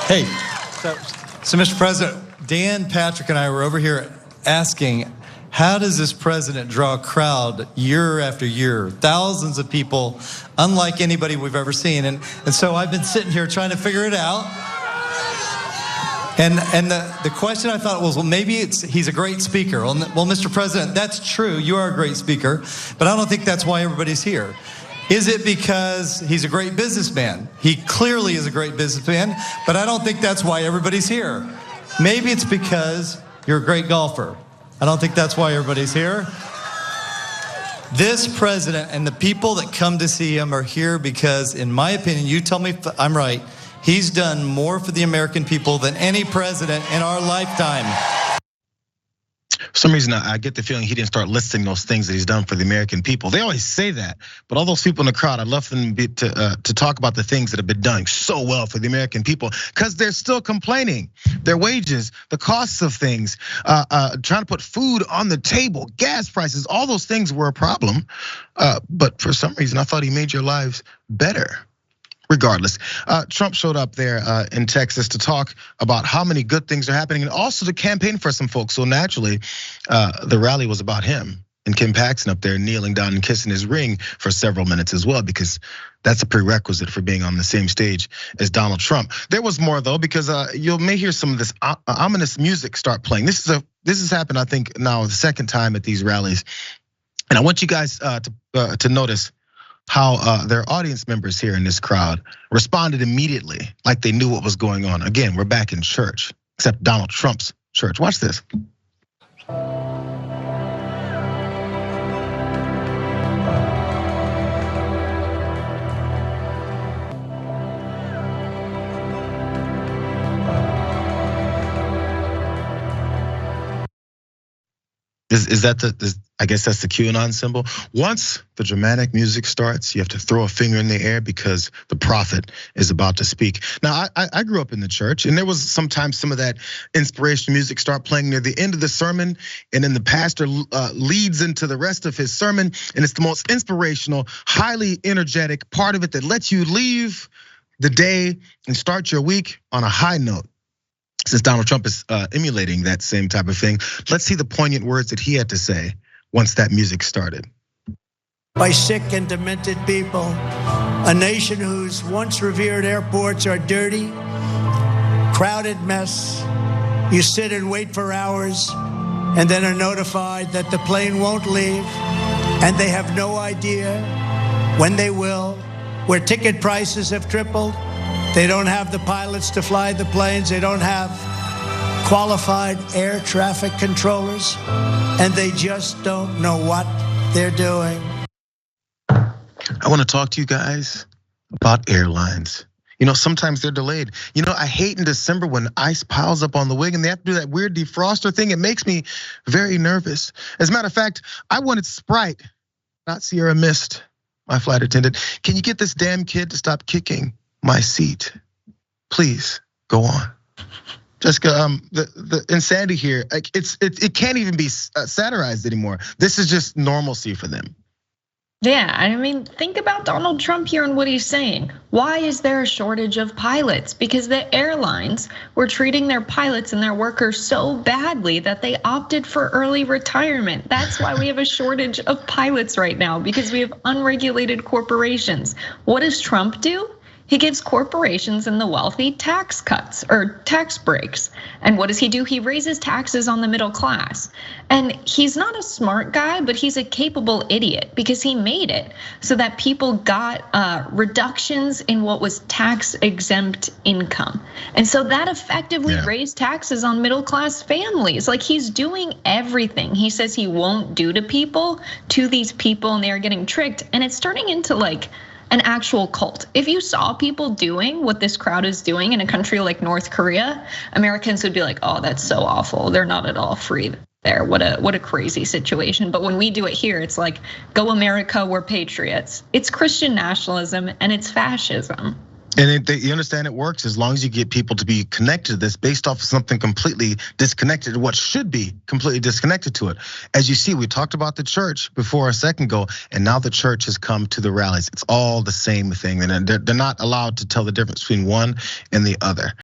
Hey, so Mr. President, Dan, Patrick, and I were over here asking, how does this president draw a crowd year after year? Thousands of people, unlike anybody we've ever seen. And so I've been sitting here trying to figure it out. And the question I thought was, well, maybe he's a great speaker. Well, Mr. President, that's true. You are a great speaker. But I don't think that's why everybody's here. Is it because he's a great businessman? He clearly is a great businessman, but I don't think that's why everybody's here. Maybe it's because you're a great golfer. I don't think that's why everybody's here. This president and the people that come to see him are here because, in my opinion, you tell me if I'm right, he's done more for the American people than any president in our lifetime. For some reason, I get the feeling he didn't start listing those things that he's done for the American people. They always say that, but all those people in the crowd, I'd love for them to talk about the things that have been done so well for the American people, because they're still complaining. Their wages, the costs of things, trying to put food on the table, gas prices, all those things were a problem. But for some reason, I thought he made your lives better. Regardless, Trump showed up there in Texas to talk about how many good things are happening and also to campaign for some folks. So naturally, the rally was about him and Kim Paxton up there kneeling down and kissing his ring for several minutes as well, because that's a prerequisite for being on the same stage as Donald Trump. There was more though, because you may hear some of this ominous music start playing. This has happened, I think, now the second time at these rallies, and I want you guys to notice how their audience members here in this crowd responded immediately, like they knew what was going on. Again, we're back in church, except Donald Trump's church. Watch this. Is that I guess that's the QAnon symbol. Once the dramatic music starts, you have to throw a finger in the air because the prophet is about to speak. Now, I grew up in the church, and there was sometimes some of that inspirational music start playing near the end of the sermon, and then the pastor leads into the rest of his sermon, and it's the most inspirational, highly energetic part of it that lets you leave the day and start your week on a high note. Since Donald Trump is emulating that same type of thing, let's see the poignant words that he had to say once that music started. By sick and demented people, a nation whose once revered airports are dirty, crowded mess. You sit and wait for hours and then are notified that the plane won't leave, and they have no idea when they will, where ticket prices have tripled. They don't have the pilots to fly the planes. They don't have qualified air traffic controllers, and they just don't know what they're doing. I want to talk to you guys about airlines. You know, sometimes they're delayed. You know, I hate in December when ice piles up on the wing and they have to do that weird defroster thing. It makes me very nervous. As a matter of fact, I wanted Sprite, not Sierra Mist, my flight attendant. Can you get this damn kid to stop kicking my seat? Please go on. Jessica, the insanity here, like it can't even be satirized anymore. This is just normalcy for them. Yeah, I mean, think about Donald Trump here and what he's saying. Why is there a shortage of pilots? Because the airlines were treating their pilots and their workers so badly that they opted for early retirement. That's why we have a shortage of pilots right now, because we have unregulated corporations. What does Trump do? He gives corporations and the wealthy tax cuts or tax breaks. And what does he do? He raises taxes on the middle class. And he's not a smart guy, but he's a capable idiot, because he made it so that people got reductions in what was tax exempt income. And so that effectively raised taxes on middle class families. Like, he's doing everything he says he won't do to these people, and they're getting tricked. And it's turning into like an actual cult. If you saw people doing what this crowd is doing in a country like North Korea, Americans would be like, oh, that's so awful. They're not at all free there. What a crazy situation. But when we do it here, it's like, go America, we're patriots. It's Christian nationalism and it's fascism. And you understand it works as long as you get people to be connected to this based off of something completely disconnected to what should be completely disconnected to it. As you see, we talked about the church before a second ago, and now the church has come to the rallies. It's all the same thing, and they're not allowed to tell the difference between one and the other.